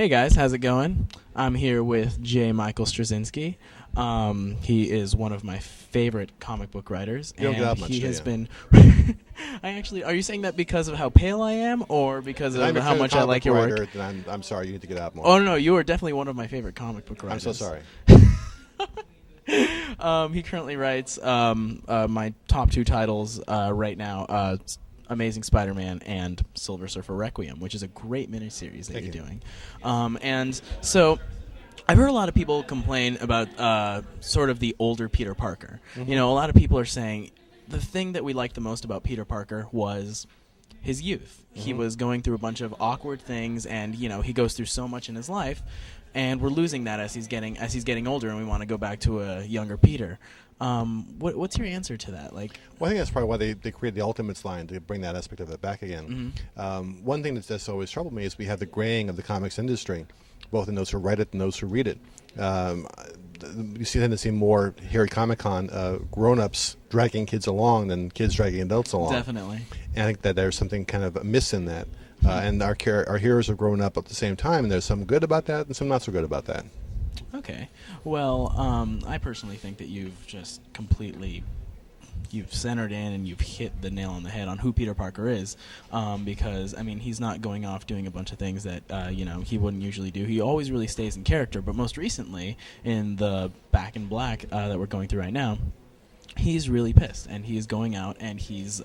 Hey guys, how's it going? I'm here with J. Michael Straczynski. He is one of my favorite comic book writers. You don't get out much, he do has you? been. Are you saying that because of how pale I am, or because of how much I like your work? Then I'm sorry, you need to get out more. Oh no, you are definitely one of my favorite comic book writers. I'm so sorry. He currently writes my top two titles right now. Amazing Spider-Man and Silver Surfer Requiem, which is a great miniseries that you're doing. And so I've heard a lot of people complain about sort of the older Peter Parker. Mm-hmm. You know, a lot of people are saying the thing that we liked the most about Peter Parker was his youth. Mm-hmm. He was going through a bunch of awkward things, and you know, he goes through so much in his life, and we're losing that as he's getting older, and we want to go back to a younger Peter. What's your answer to that? Well, I think that's probably why they created the Ultimates line, to bring that aspect of it back again. Mm-hmm. One thing that's always troubled me is we have the graying of the comics industry, both in those who write it and those who read it. You tend to see more here at Comic-Con grown-ups dragging kids along than kids dragging adults along. Definitely. And I think that there's something kind of amiss in that. And our heroes have grown up at the same time, and there's some good about that and some not so good about that. Okay. Well, I personally think that you've centered in and you've hit the nail on the head on who Peter Parker is, because I mean, he's not going off doing a bunch of things that he wouldn't usually do. He always really stays in character, but most recently in the Back in Black that we're going through right now, he's really pissed, and he's going out and he's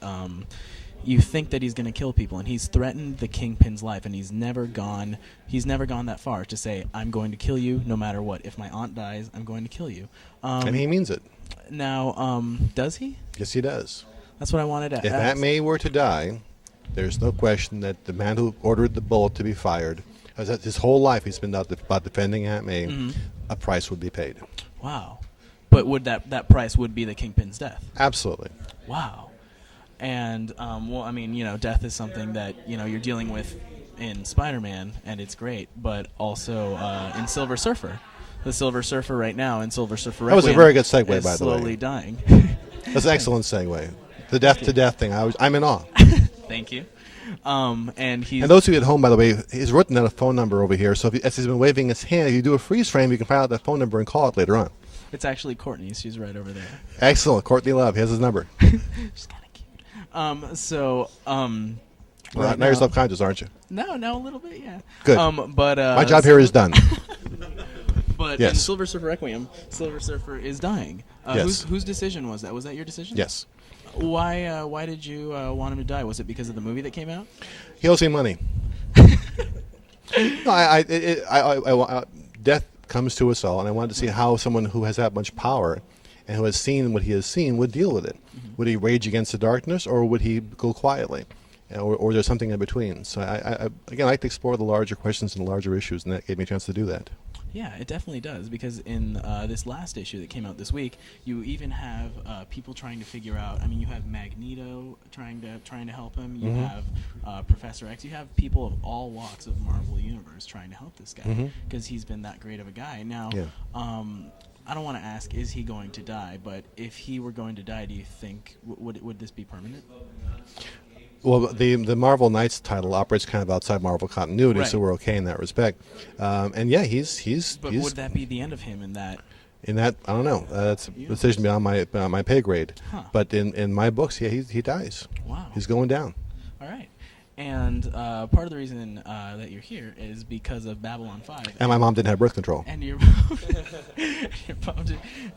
you think that he's going to kill people, and he's threatened the Kingpin's life, and he's never gone that far to say, I'm going to kill you no matter what. If my aunt dies, I'm going to kill you. And he means it. Now, does he? Yes, he does. That's what I wanted to ask. If Aunt May were to die, there's no question that the man who ordered the bullet to be fired, because his whole life he's been about defending Aunt May, mm-hmm. a price would be paid. Wow. But would that price would be the Kingpin's death? Absolutely. Wow. And, well, I mean, death is something that, you're dealing with in Spider-Man, and it's great, but also in Silver Surfer. The Silver Surfer right now in Silver Surfer Requiem that was a very good segue, by the way. Slowly dying. That's an excellent segue. The death thing, I'm in awe. Thank you. And those of you at home, by the way, he's written down a phone number over here, so as he's been waving his hand, if you do a freeze frame, you can find out that phone number and call it later on. It's actually Courtney's. She's right over there. Excellent. Courtney Love. He has his number. She's kind of cute. Now you're self-conscious, aren't you? No, a little bit, yeah. Good. But my job here is done. But yes. In Silver Surfer Requiem, Silver Surfer is dying. Yes. Whose decision was that? Was that your decision? Yes. Why did you want him to die? Was it because of the movie that came out? He owes me money. No, death comes to us all, and I wanted to see how someone who has that much power and who has seen what he has seen would deal with it. Mm-hmm. Would he rage against the darkness, or would he go quietly? Or there's something in between. So I like to explore the larger questions and the larger issues, and that gave me a chance to do that. Yeah, it definitely does, because in this last issue that came out this week, you even have people trying to figure out. I mean, you have Magneto trying to help him. You Mm-hmm. have Professor X. You have people of all walks of Marvel Universe trying to help this guy, because he's been that great of a guy. Now, yeah. I don't want to ask, is he going to die? But if he were going to die, do you think would this be permanent? Well, the Marvel Knights title operates kind of outside Marvel continuity, right. So we're okay in that respect. And yeah, he's. But would that be the end of him in that? In that, I don't know. That's a decision beyond my pay grade. Huh. But in my books, yeah, he dies. Wow. He's going down. All right. And part of the reason that you're here is because of Babylon 5. And my mom didn't have birth control. And your mom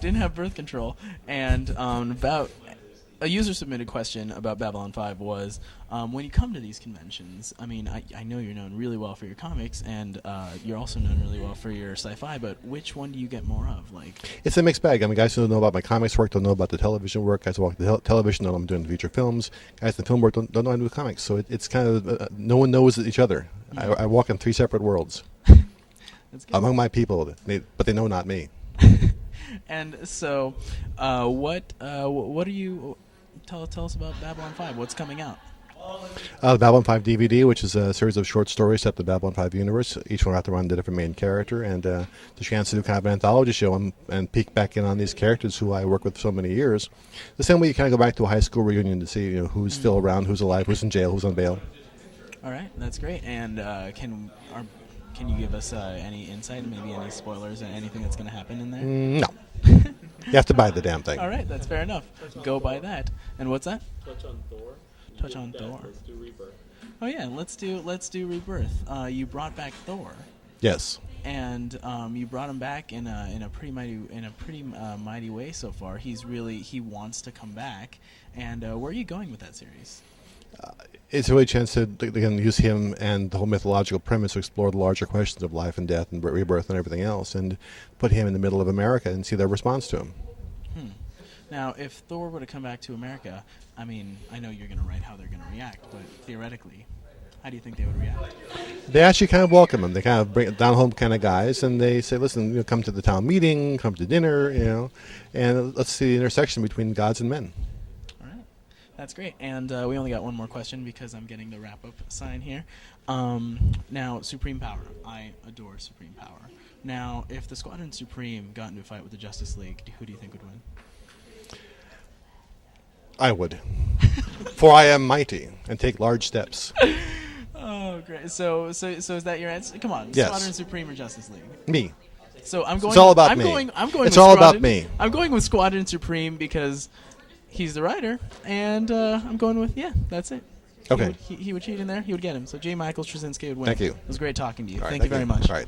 didn't have birth control. And about a user-submitted question about Babylon 5 was, when you come to these conventions, I mean, I know you're known really well for your comics, and you're also known really well for your sci-fi, but which one do you get more of? It's a mixed bag. I mean, guys who don't know about my comics work don't know about the television work. Guys who work the television don't know I'm doing the feature films. Guys in the film work don't know I do comics. So it's kind of, no one knows each other. Yeah. I walk in three separate worlds. That's good. Among my people, but they know not me. And so, what are you... Tell us about Babylon 5. What's coming out? The Babylon 5 DVD, which is a series of short stories set the Babylon 5 universe. Each one wrapped around a different main character, and the chance to do kind of an anthology show and peek back in on these characters who I work with so many years. The same way you kind of go back to a high school reunion to see who's still around, who's alive, who's in jail, who's on bail. All right, that's great. And can can you give us any insight, maybe any spoilers, or anything that's going to happen in there? No. You have to buy the damn thing. All right, that's fair enough. Go buy that. And what's that? Touch on Thor. Touch on Thor. Let's do Rebirth. Oh yeah, let's do Rebirth. You brought back Thor. Yes. And you brought him back in a pretty mighty way so far. He wants to come back. And where are you going with that series? It's really a chance to again use him and the whole mythological premise to explore the larger questions of life and death and rebirth and everything else, and put him in the middle of America and see their response to him. Now, if Thor were to come back to America, I mean, I know you're going to write how they're going to react, but theoretically, how do you think they would react? They actually kind of welcome him. They kind of bring down-home kind of guys, and they say, listen, come to the town meeting, come to dinner, and let's see the intersection between gods and men. All right. That's great. And we only got one more question because I'm getting the wrap-up sign here. Now, Supreme Power. I adore Supreme Power. Now, if the Squadron Supreme got into a fight with the Justice League, who do you think would win? I would. For I am mighty and take large steps. Oh, great. So is that your answer? Come on. Yes. Squadron Supreme or Justice League? Me. So I'm going. It's all about I'm me. Going It's with all Squadron, about me. I'm going with Squadron Supreme because he's the writer, and I'm going with that's it. Okay. He would cheat in there. He would get him. So J. Michael Straczynski would win. Thank you. It was great talking to you. All right, thank you very much. All right.